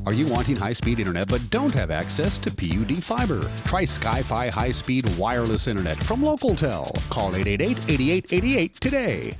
Are you wanting high-speed internet but don't have access to PUD fiber? Try Sky-Fi high-speed wireless internet from LocalTel. Call 888-8888 today.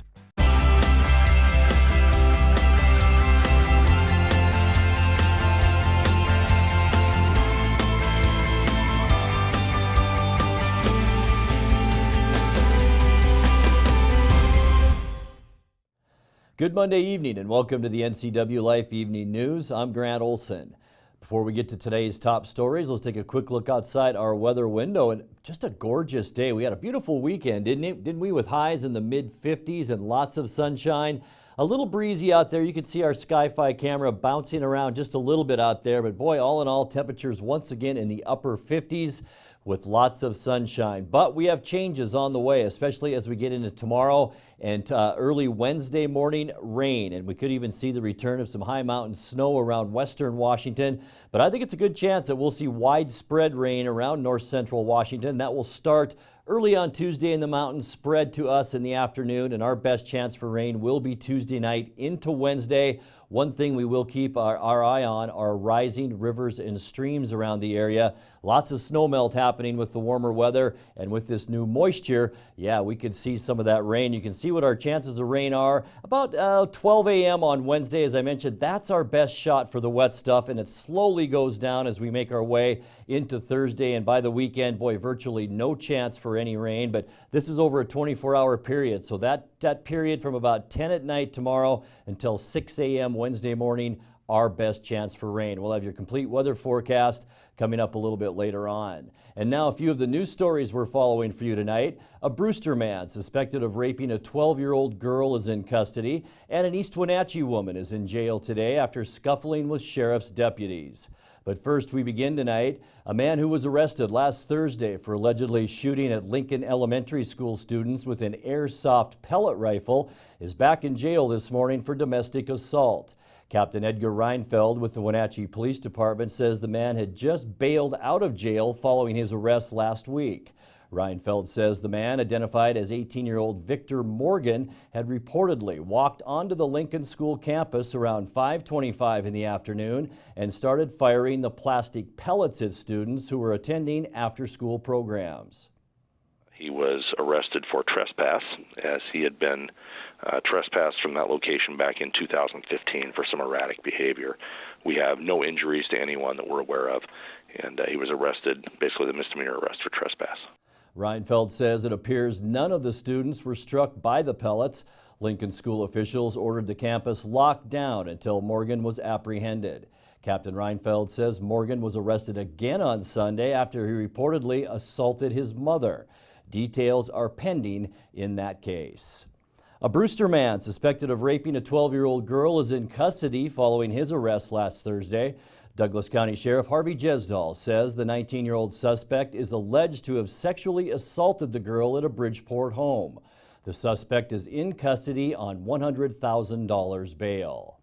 Good Monday evening and welcome to the NCW Life Evening News. I'm Grant Olson. Before we get to today's top stories, let's take a quick look outside our weather window. And just a gorgeous day. We had a beautiful weekend, didn't we? With highs in the mid-50s and lots of sunshine. A little breezy out there. You can see our Sky-Fi camera bouncing around just a little bit out there. But boy, all in all, temperatures once again in the upper 50s. With lots of sunshine. But we have changes on the way, especially as we get into tomorrow and early Wednesday morning rain. And we could even see the return of some high mountain snow around western Washington. But I think it's a good chance that we'll see widespread rain around north central Washington. That will start early on Tuesday in the mountains, spread to us in the afternoon, and our best chance for rain will be Tuesday night into Wednesday. One thing we will keep our eye on are rising rivers and streams around the area. Lots of snow melt happening with the warmer weather, and with this new moisture, yeah, we could see some of that rain. You can see what our chances of rain are. About 12 a.m. on Wednesday, as I mentioned, that's our best shot for the wet stuff, and it slowly goes down as we make our way into Thursday. And by the weekend, boy, virtually no chance for any rain, but this is over a 24-hour period. So that period from about 10 at night tomorrow until 6 a.m. Wednesday morning, our best chance for rain. We'll have your complete weather forecast coming up a little bit later on. And now a few of the news stories we're following for you tonight. A Brewster man suspected of raping a 12-year-old girl is in custody, and an East Wenatchee woman is in jail today after scuffling with sheriff's deputies. But first, we begin tonight. A man who was arrested last Thursday for allegedly shooting at Lincoln Elementary School students with an airsoft pellet rifle is back in jail this morning for domestic assault. Captain Edgar Reinfeld with the Wenatchee Police Department says the man had just bailed out of jail following his arrest last week. Reinfeld says the man, identified as 18-year-old Victor Morgan, had reportedly walked onto the Lincoln School campus around 5:25 in the afternoon and started firing the plastic pellets at students who were attending after-school programs. He was arrested for trespass, as he had been trespassed from that location back in 2015 for some erratic behavior. We have no injuries to anyone that we're aware of, and he was arrested, basically the misdemeanor arrest for trespass. Reinfeld says it appears none of the students were struck by the pellets. Lincoln school officials ordered the campus locked down until Morgan was apprehended. Captain Reinfeld says Morgan was arrested again on Sunday after he reportedly assaulted his mother. Details are pending in that case. A Brewster man suspected of raping a 12-year-old girl is in custody following his arrest last Thursday. Douglas County Sheriff Harvey Jesdahl says the 19-year-old suspect is alleged to have sexually assaulted the girl at a Bridgeport home. The suspect is in custody on $100,000 bail.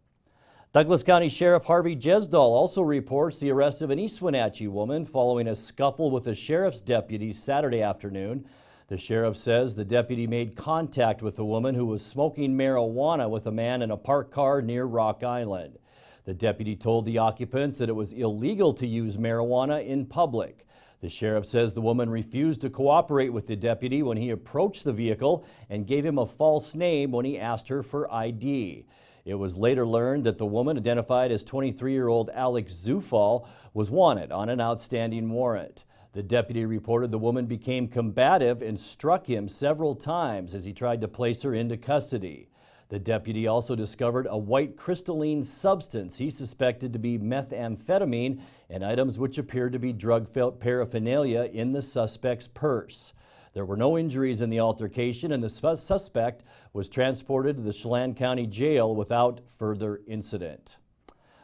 Douglas County Sheriff Harvey Jesdahl also reports the arrest of an East Wenatchee woman following a scuffle with a sheriff's deputy Saturday afternoon. The sheriff says the deputy made contact with the woman who was smoking marijuana with a man in a parked car near Rock Island. The deputy told the occupants that it was illegal to use marijuana in public. The sheriff says the woman refused to cooperate with the deputy when he approached the vehicle and gave him a false name when he asked her for ID. It was later learned that the woman, identified as 23-year-old Alex Zufall, was wanted on an outstanding warrant. The deputy reported the woman became combative and struck him several times as he tried to place her into custody. The deputy also discovered a white crystalline substance he suspected to be methamphetamine and items which appeared to be drug paraphernalia in the suspect's purse. There were no injuries in the altercation, and the suspect was transported to the Chelan County Jail without further incident.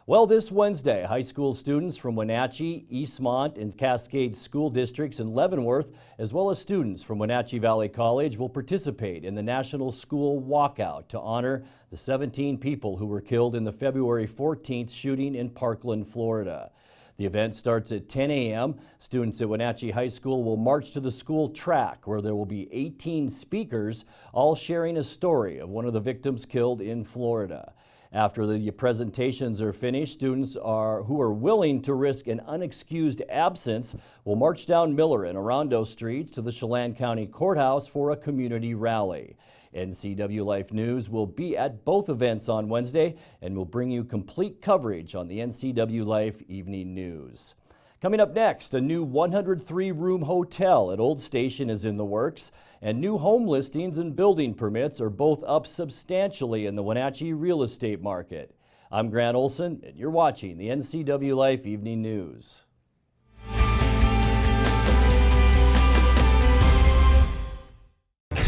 Well, this Wednesday, high school students from Wenatchee, Eastmont, and Cascade school districts in Leavenworth, as well as students from Wenatchee Valley College, will participate in the National School Walkout to honor the 17 people who were killed in the February 14th shooting in Parkland, Florida. The event starts at 10 a.m. Students at Wenatchee High School will march to the school track, where there will be 18 speakers, all sharing a story of one of the victims killed in Florida. After the presentations are finished, students who are willing to risk an unexcused absence will march down Miller and Orondo streets to the Chelan County Courthouse for a community rally. NCW Life News will be at both events on Wednesday and will bring you complete coverage on the NCW Life Evening News. Coming up next, a new 103-room hotel at Old Station is in the works, and new home listings and building permits are both up substantially in the Wenatchee real estate market. I'm Grant Olson, and you're watching the NCW Life Evening News.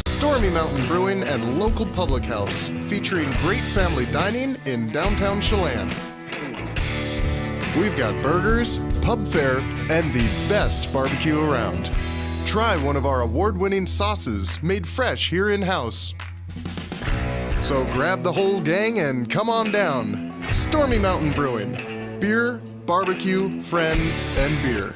Stormy Mountain Brewing and local public house, featuring great family dining in downtown Chelan. We've got burgers, pub fare, and the best barbecue around. Try one of our award-winning sauces made fresh here in-house. So grab the whole gang and come on down. Stormy Mountain Brewing. Beer, barbecue, friends, and beer.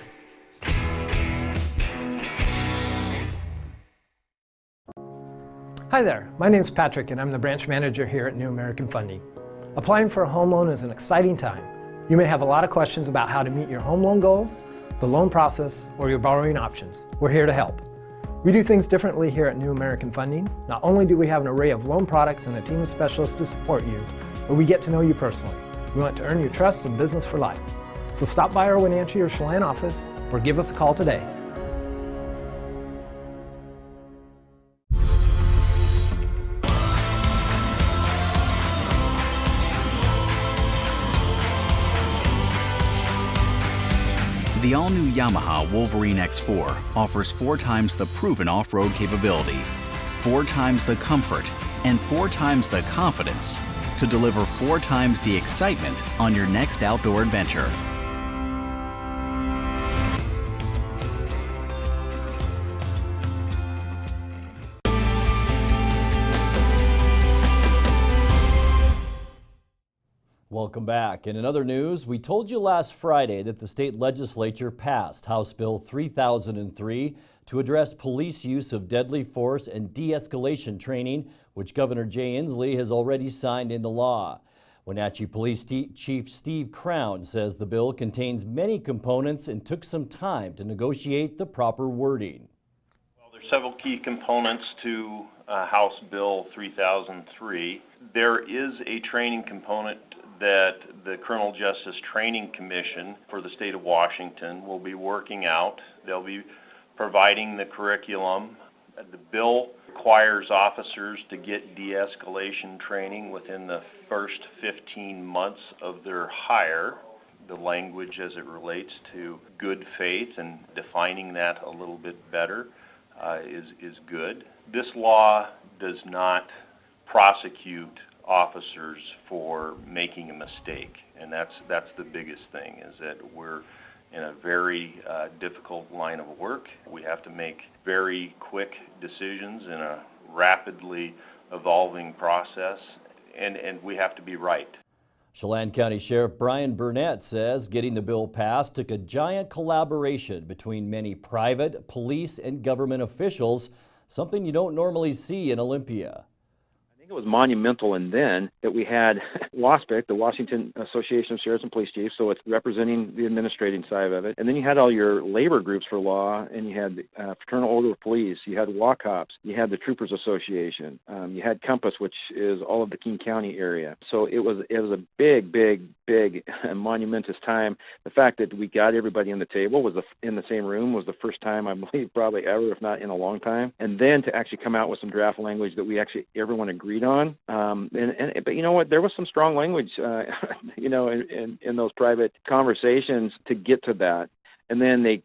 Hi there, my name's Patrick and I'm the branch manager here at New American Funding. Applying for a home loan is an exciting time. You may have a lot of questions about how to meet your home loan goals, the loan process, or your borrowing options. We're here to help. We do things differently here at New American Funding. Not only do we have an array of loan products and a team of specialists to support you, but we get to know you personally. We want to earn your trust and business for life. So stop by our Wenatchee or Chelan office or give us a call today. The all-new Yamaha Wolverine X4 offers 4 times the proven off-road capability, 4 times the comfort, and 4 times the confidence to deliver 4 times the excitement on your next outdoor adventure. Welcome back. In other news, we told you last Friday that the state legislature passed House Bill 3003 to address police use of deadly force and de-escalation training, which Governor Jay Inslee has already signed into law. Wenatchee Police Chief Steve Crown says the bill contains many components and took some time to negotiate the proper wording. Well, there's several key components to House Bill 3003. There is a training component that the Criminal Justice Training Commission for the state of Washington will be working out. They'll be providing the curriculum. The bill requires officers to get de-escalation training within the first 15 months of their hire. The language as it relates to good faith and defining that a little bit better is good. This law does not prosecute officers for making a mistake, and that's the biggest thing, is that we're in a very difficult line of work. We have to make very quick decisions in a rapidly evolving process, and we have to be right. Chelan County Sheriff Brian Burnett says getting the bill passed took a giant collaboration between many private, police, and government officials, something you don't normally see in Olympia. It was monumental, and then that we had WASPIC, the Washington Association of Sheriffs and Police Chiefs, so it's representing the administrating side of it. And then you had all your labor groups for law, and you had the Fraternal Order of Police, you had WACOPS, you had the Troopers Association, you had Compass, which is all of the King County area. So it was a big and monumentous time. The fact that we got everybody on the table was in the same room was the first time, I believe, probably ever, if not in a long time. And then to actually come out with some draft language that we actually everyone agreed on. But you know what? There was some strong language, in those private conversations to get to that. And then they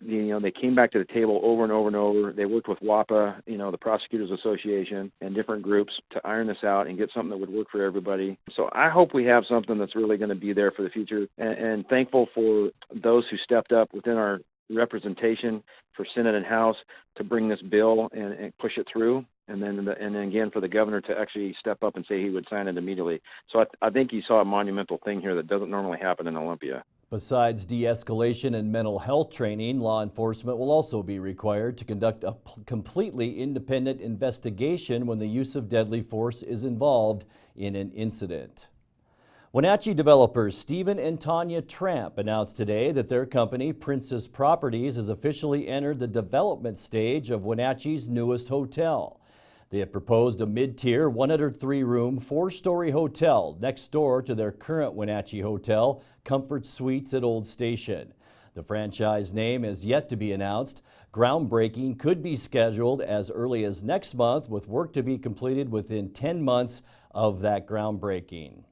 came back to the table over and over and over. They worked with WAPA, the Prosecutors Association, and different groups to iron this out and get something that would work for everybody. So I hope we have something that's really going to be there for the future. And thankful for those who stepped up within our representation for Senate and House to bring this bill and push it through. And then again for the governor to actually step up and say he would sign it immediately. So I think you saw a monumental thing here that doesn't normally happen in Olympia. Besides de-escalation and mental health training, law enforcement will also be required to conduct a completely independent investigation when the use of deadly force is involved in an incident. Wenatchee developers Stephen and Tanya Tramp announced today that their company, Princess Properties, has officially entered the development stage of Wenatchee's newest hotel. They have proposed a mid-tier 103-room, 4-story hotel next door to their current Wenatchee hotel, Comfort Suites at Old Station. The franchise name is yet to be announced. Groundbreaking could be scheduled as early as next month, with work to be completed within 10 months of that groundbreaking.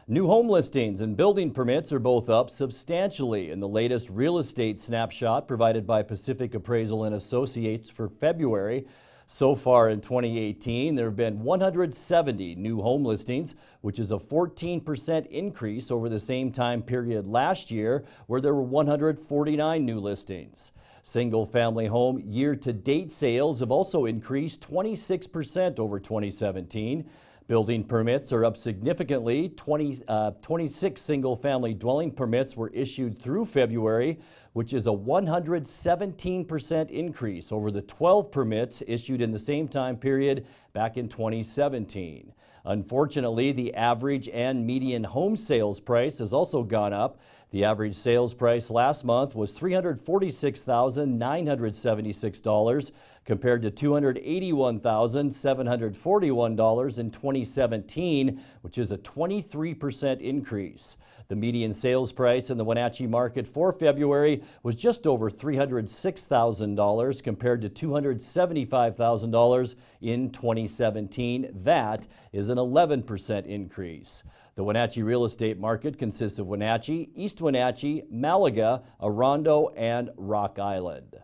New home listings and building permits are both up substantially in the latest real estate snapshot provided by Pacific Appraisal and Associates for February. So far in 2018, there have been 170 new home listings, which is a 14% increase over the same time period last year, where there were 149 new listings. Single-family home year-to-date sales have also increased 26% over 2017. Building permits are up significantly. 26 single-family dwelling permits were issued through February, which is a 117% increase over the 12 permits issued in the same time period back in 2017. Unfortunately, the average and median home sales price has also gone up. The average sales price last month was $346,976 compared to $281,741 in 2017, which is a 23% increase. The median sales price in the Wenatchee market for February was just over $306,000 compared to $275,000 in 2017. That is an 11% increase. The Wenatchee real estate market consists of Wenatchee, East Wenatchee, Malaga, Orondo, and Rock Island.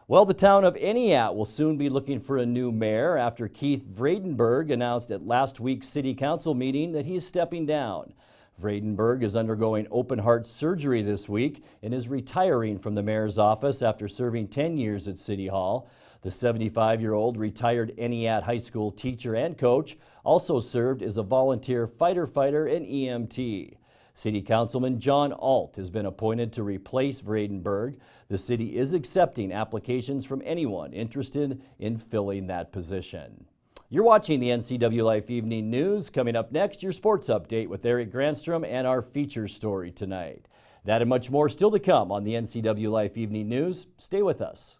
Well, the town of NEWS will soon be looking for a new mayor after Keith Vredenberg announced at last week's city council meeting that he is stepping down. Vredenberg is undergoing open heart surgery this week and is retiring from the mayor's office after serving 10 years at City Hall. The 75-year-old retired NEWS high school teacher and coach also served as a volunteer fighter and EMT. City Councilman John Alt has been appointed to replace Vredenberg. The city is accepting applications from anyone interested in filling that position. You're watching the NCW Life Evening News. Coming up next, your sports update with Eric Granstrom and our feature story tonight. That and much more still to come on the NCW Life Evening News. Stay with us.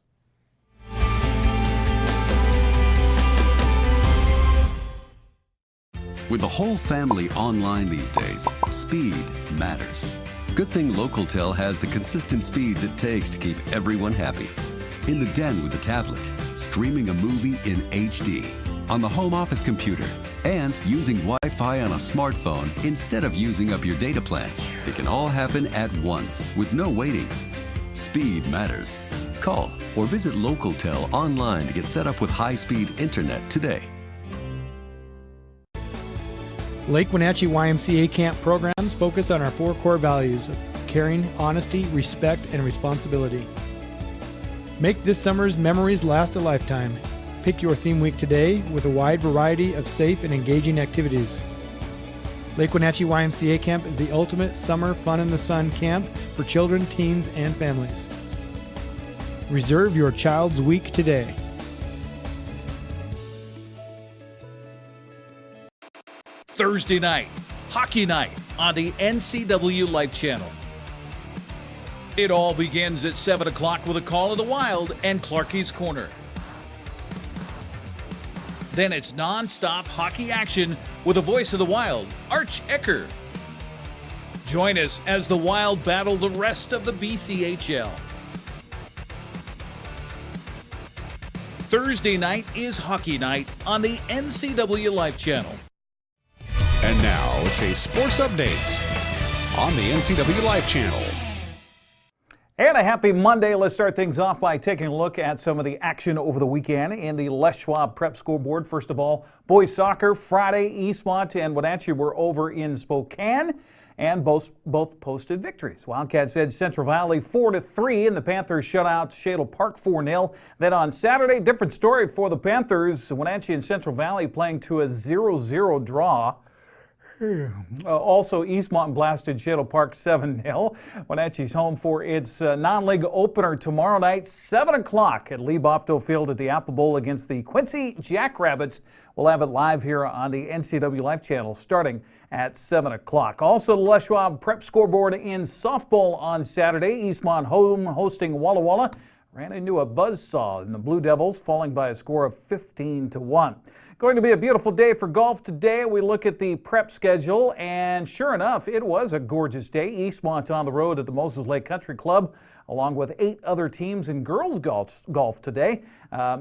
With the whole family online these days, speed matters. Good thing LocalTel has the consistent speeds it takes to keep everyone happy. In the den with a tablet, streaming a movie in HD, on the home office computer, and using Wi-Fi on a smartphone instead of using up your data plan. It can all happen at once with no waiting. Speed matters. Call or visit LocalTel online to get set up with high-speed internet today. Lake Wenatchee YMCA camp programs focus on our 4 core values of caring, honesty, respect, and responsibility. Make this summer's memories last a lifetime. Pick your theme week today with a wide variety of safe and engaging activities. Lake Wenatchee YMCA Camp is the ultimate summer fun in the sun camp for children, teens, and families. Reserve your child's week today. Thursday night, hockey night on the NCW Life Channel. It all begins at 7 o'clock with a call of the Wild and Clarkie's Corner. Then it's non-stop hockey action with a voice of the Wild, Arch Ecker. Join us as the Wild battle the rest of the BCHL. Thursday night is hockey night on the NCW Life Channel. And now it's a sports update on the NCW Life Channel. And a happy Monday. Let's start things off by taking a look at some of the action over the weekend in the Les Schwab Prep scoreboard. First of all, boys soccer, Friday, Eastmont and Wenatchee were over in Spokane and both posted victories. Wildcats edged Central Valley 4-3 and the Panthers shut out Shadle Park 4-0. Then on Saturday, different story for the Panthers. Wenatchee and Central Valley playing to a 0-0 draw. Also, Eastmont blasted Shadow Park 7-0. Wenatchee's home for its non-league opener tomorrow night, 7 o'clock at Lee Bofto Field at the Apple Bowl against the Quincy Jackrabbits. We'll have it live here on the NCW Life channel starting at 7 o'clock. Also, the Les Schwab Prep scoreboard in softball on Saturday. Eastmont home hosting Walla Walla. Ran into a buzzsaw in the Blue Devils, falling by a score of 15-1. Going to be a beautiful day for golf today. We look at the prep schedule, and sure enough, it was a gorgeous day. Eastmont on the road at the Moses Lake Country Club, along with 8 other teams in girls golf today.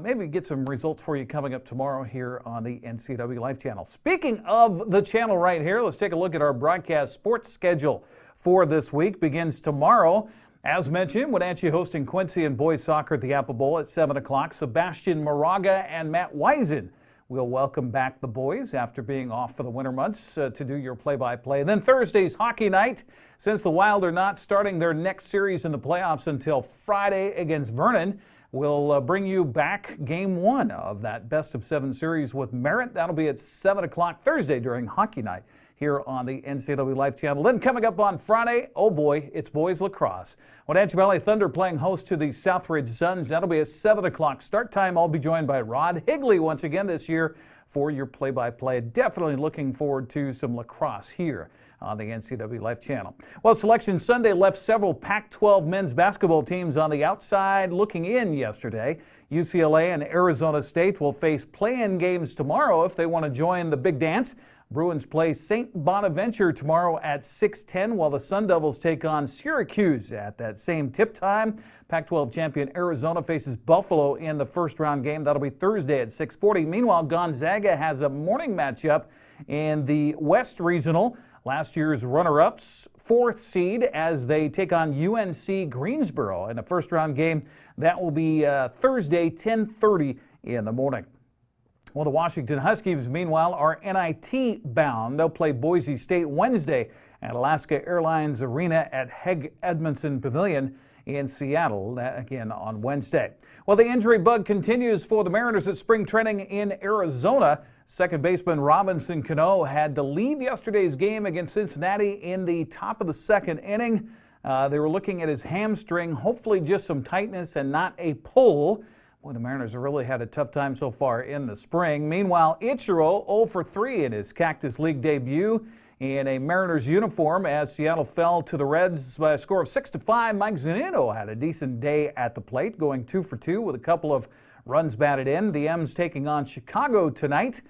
Maybe get some results for you coming up tomorrow here on the NCW Life channel. Speaking of the channel right here, let's take a look at our broadcast sports schedule for this week. Begins tomorrow. As mentioned, Wenatchee hosting Quincy and boys soccer at the Apple Bowl at 7 o'clock. Sebastian Moraga and Matt Wiesen will welcome back the boys after being off for the winter months to do your play-by-play. Then Thursday's hockey night. Since the Wild are not starting their next series in the playoffs until Friday against Vernon, we'll bring you back game 1 of that best-of-7 series with Merritt. That'll be at 7 o'clock Thursday during hockey night here on the NCW Life channel. Then coming up on Friday, oh boy, it's boys lacrosse. Wenatchee Valley Thunder playing host to the Southridge Suns. That'll be at 7 o'clock start time. I'll be joined by Rod Higley once again this year for your play-by-play. Definitely looking forward to some lacrosse here on the NCW Life channel. Well, Selection Sunday left several Pac-12 men's basketball teams on the outside looking in yesterday. UCLA and Arizona State will face play-in games tomorrow if they want to join the big dance. Bruins play St. Bonaventure tomorrow at 6:10, while the Sun Devils take on Syracuse at that same tip time. Pac-12 champion Arizona faces Buffalo in the first-round game. That'll be Thursday at 6:40. Meanwhile, Gonzaga has a morning matchup in the West Regional. Last year's runner-ups, 4th seed, as they take on UNC Greensboro in a first-round game. That will be Thursday, 10:30 in the morning. Well, the Washington Huskies, meanwhile, are NIT bound. They'll play Boise State Wednesday at Alaska Airlines Arena at Heg Edmondson Pavilion in Seattle, again on Wednesday. Well, the injury bug continues for the Mariners at spring training in Arizona. Second baseman Robinson Cano had to leave yesterday's game against Cincinnati in the top of the second inning. They were looking at his hamstring, hopefully just some tightness and not a pull. Boy, the Mariners have really had a tough time so far in the spring. Meanwhile, Ichiro 0 for 3 in his Cactus League debut in a Mariners uniform as Seattle fell to the Reds by a score of 6-5. Mike Zunino had a decent day at the plate, going 2 for 2 with a couple of runs batted in. The M's taking on Chicago tonight.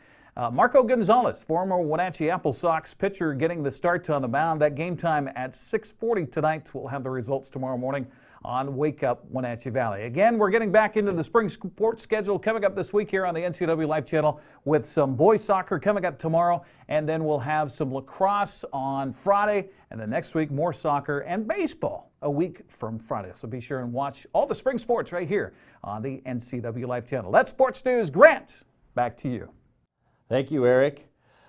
Marco Gonzalez, former Wenatchee Apple Sox pitcher, getting the start on the mound. That game time at 6:40 tonight. We'll have the results tomorrow morning on Wake Up Wenatchee Valley. Again, we're getting back into the spring sports schedule coming up this week here on the NCW Life channel with some boys soccer coming up tomorrow, and then we'll have some lacrosse on Friday, and then next week more soccer and baseball a week from Friday. So be sure and watch all the spring sports right here on the NCW Life channel. That's Sports News. Grant, back to you. Thank you, Eric.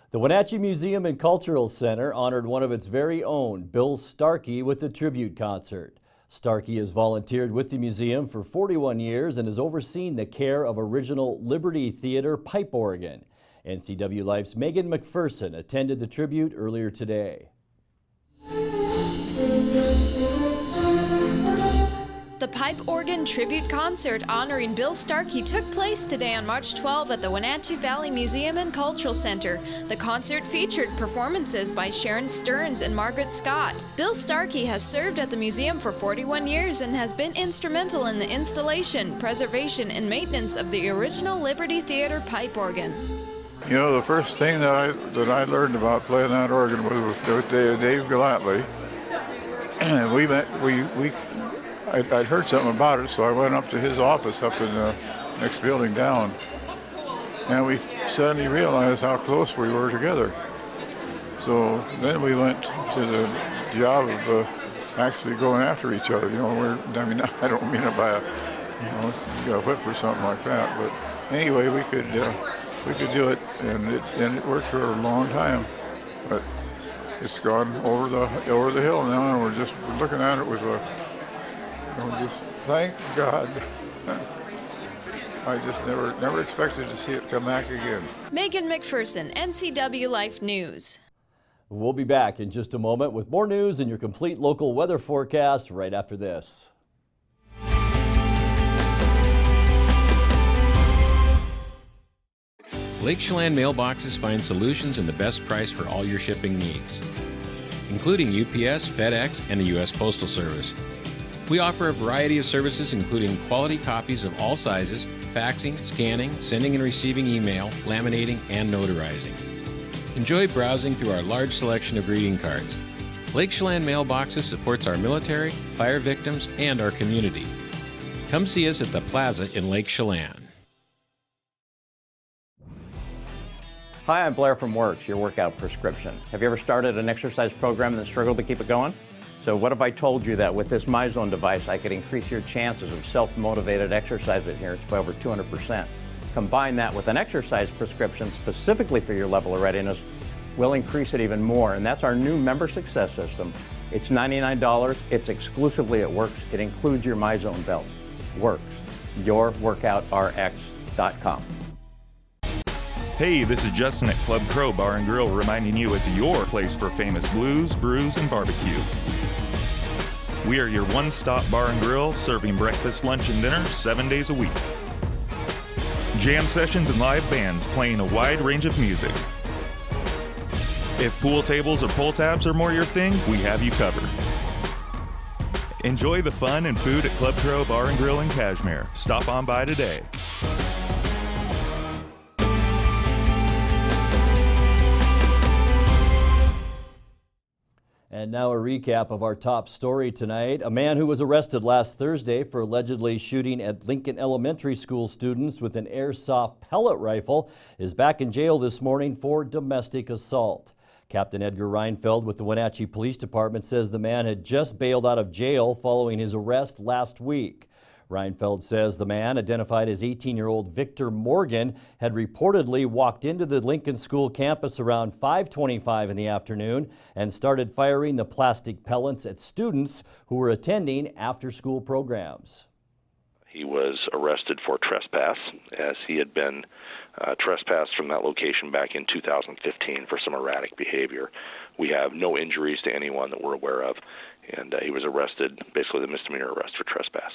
The Wenatchee Museum and Cultural Center honored one of its very own, Bill Starkey, with a tribute concert. Starkey has volunteered with the museum for 41 years and has overseen the care of original Liberty Theater pipe organ. NCW Life's Megan McPherson attended the tribute earlier today. The pipe organ tribute concert honoring Bill Starkey took place today on March 12 at the Wenatchee Valley Museum and Cultural Center. The concert featured performances by Sharon Stearns and Margaret Scott. Bill Starkey has served at the museum for 41 years and has been instrumental in the installation, preservation, and maintenance of the original Liberty Theater pipe organ. You know, the first thing that I learned about playing that organ was with Dave Gallatley. And I'd heard something about it, so I went up to his office up in the next building down. And we suddenly realized how close we were together. So then we went to the job of actually going after each other. You know, I don't mean it by a whip or something like that, but anyway, we could do it, and it worked for a long time. But it's gone over the hill now, and we're looking at it with just thank God. I just never expected to see it come back again. Megan McPherson, NCW Life News. We'll be back in just a moment with more news and your complete local weather forecast right after this. Lake Chelan Mailboxes find solutions and the best price for all your shipping needs, including UPS, FedEx, and the U.S. Postal Service. We offer a variety of services including quality copies of all sizes, faxing, scanning, sending and receiving email, laminating, and notarizing. Enjoy browsing through our large selection of greeting cards. Lake Chelan Mailboxes supports our military, fire victims, and our community. Come see us at the Plaza in Lake Chelan. Hi, I'm Blair from Worx, your workout prescription. Have you ever started an exercise program and struggled to keep it going? So what if I told you that with this MyZone device, I could increase your chances of self-motivated exercise adherence by over 200%. Combine that with an exercise prescription specifically for your level of readiness, we'll increase it even more. And that's our new member success system. It's $99. It's exclusively at Worx. It includes your MyZone belt. Worx, yourworkoutrx.com. Hey, this is Justin at Club Crow Bar and Grill reminding you it's your place for famous blues, brews, and barbecue. We are your one-stop bar and grill, serving breakfast, lunch, and dinner 7 days a week. Jam sessions and live bands playing a wide range of music. If pool tables or pull tabs are more your thing, we have you covered. Enjoy the fun and food at Club Crow Bar and Grill in Cashmere. Stop on by today. And now a recap of our top story tonight. A man who was arrested last Thursday for allegedly shooting at Lincoln Elementary School students with an airsoft pellet rifle is back in jail this morning for domestic assault. Captain Edgar Reinfeld with the Wenatchee Police Department says the man had just bailed out of jail following his arrest last week. Reinfeld says the man, identified as 18-year-old Victor Morgan, had reportedly walked into the Lincoln School campus around 5:25 in the afternoon and started firing the plastic pellets at students who were attending after-school programs. He was arrested for trespass, as he had been trespassed from that location back in 2015 for some erratic behavior. We have no injuries to anyone that we're aware of, and he was arrested, basically the misdemeanor arrest for trespass.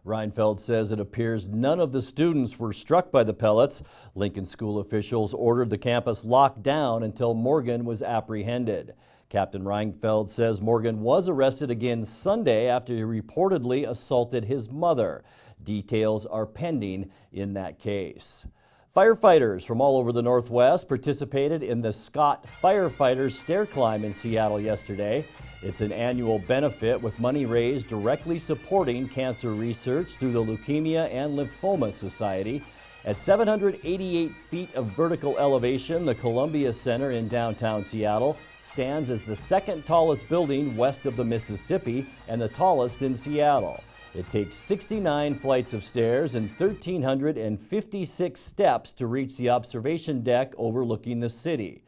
Reinfeld says it appears none of the students were struck by the pellets. Lincoln school officials ordered the campus locked down until Morgan was apprehended. Captain Reinfeld says Morgan was arrested again Sunday after he reportedly assaulted his mother. Details are pending in that case. Firefighters from all over the Northwest participated in the Scott Firefighters Stair Climb in Seattle yesterday. It's an annual benefit with money raised directly supporting cancer research through the Leukemia and Lymphoma Society. At 788 feet of vertical elevation, the Columbia Center in downtown Seattle stands as the second tallest building west of the Mississippi and the tallest in Seattle. It takes 69 flights of stairs and 1,356 steps to reach the observation deck overlooking the city.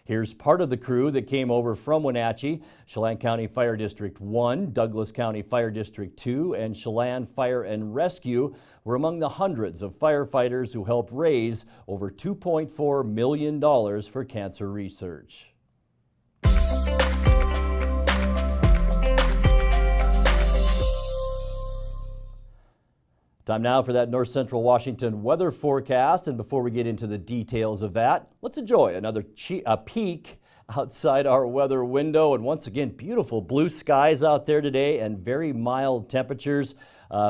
Here's part of the crew that came over from Wenatchee. Chelan County Fire District 1, Douglas County Fire District 2, and Chelan Fire and Rescue were among the hundreds of firefighters who helped raise over $2.4 million for cancer research. Time now for that North Central Washington weather forecast, and before we get into the details of that, let's enjoy another peek outside our weather window. And once again, beautiful blue skies out there today and very mild temperatures,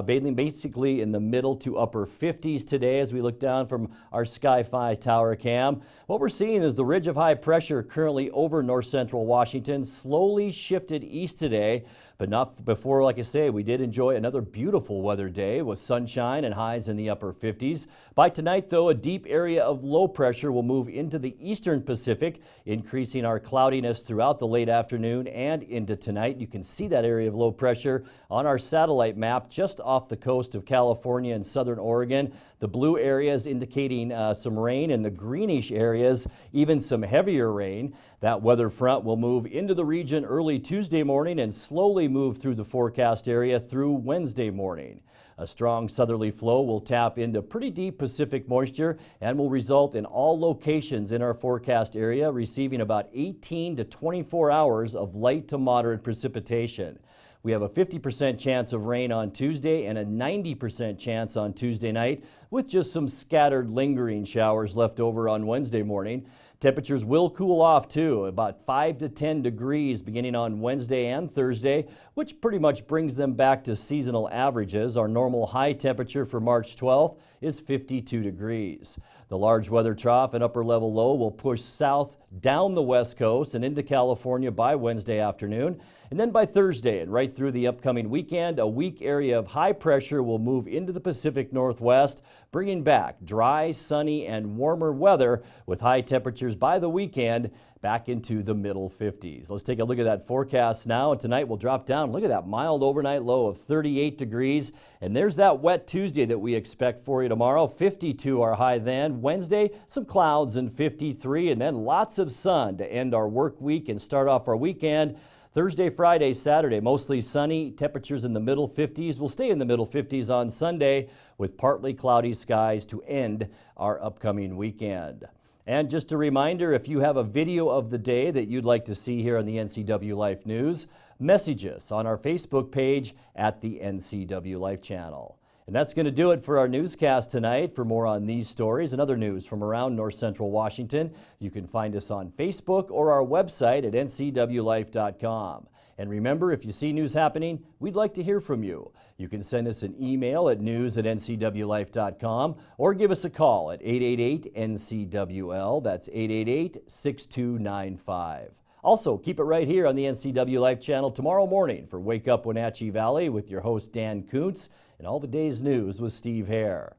basically in the middle to upper 50s today as we look down from our Sky-Fi tower cam. What we're seeing is the ridge of high pressure currently over North Central Washington slowly shifted east today, but not before, like I say, we did enjoy another beautiful weather day with sunshine and highs in the upper 50s. By tonight, though, a deep area of low pressure will move into the eastern Pacific, increasing our cloudiness throughout the late afternoon and into tonight. You can see that area of low pressure on our satellite map just just off the coast of California and southern Oregon. The blue areas indicating some rain, and the greenish areas even some heavier rain. That weather front will move into the region early Tuesday morning and slowly move through the forecast area through Wednesday morning. A strong southerly flow will tap into pretty deep Pacific moisture and will result in all locations in our forecast area receiving about 18 to 24 hours of light to moderate precipitation. We have a 50% chance of rain on Tuesday and a 90% chance on Tuesday night, with just some scattered lingering showers left over on Wednesday morning. Temperatures will cool off too, about 5 to 10 degrees beginning on Wednesday and Thursday, which pretty much brings them back to seasonal averages. Our normal high temperature for March 12th is 52 degrees. The large weather trough and upper level low will push south down the west coast and into California by Wednesday afternoon. And then by Thursday and right through the upcoming weekend, a weak area of high pressure will move into the Pacific Northwest, bringing back dry, sunny, and warmer weather with high temperatures by the weekend back into the middle 50s. Let's take a look at that forecast now. And tonight we'll drop down. Look at that mild overnight low of 38 degrees. And there's that wet Tuesday that we expect for you tomorrow. 52 our high then. Wednesday, some clouds and 53, and then lots of sun to end our work week and start off our weekend. Thursday, Friday, Saturday, mostly sunny. Temperatures in the middle 50s. We'll stay in the middle 50s on Sunday with partly cloudy skies to end our upcoming weekend. And just a reminder, if you have a video of the day that you'd like to see here on the NCW Life News, message us on our Facebook page at the NCW Life channel. And that's going to do it for our newscast tonight. For more on these stories and other news from around North Central Washington, you can find us on Facebook or our website at ncwlife.com. And remember, if you see news happening, we'd like to hear from you. You can send us an email at news@ncwlife.com or give us a call at 888-NCWL. That's 888-6295. Also, keep it right here on the NCW Life channel tomorrow morning for Wake Up Wenatchee Valley with your host Dan Kuntz and all the day's news with Steve Hare.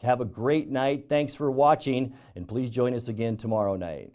Have a great night. Thanks for watching, and please join us again tomorrow night.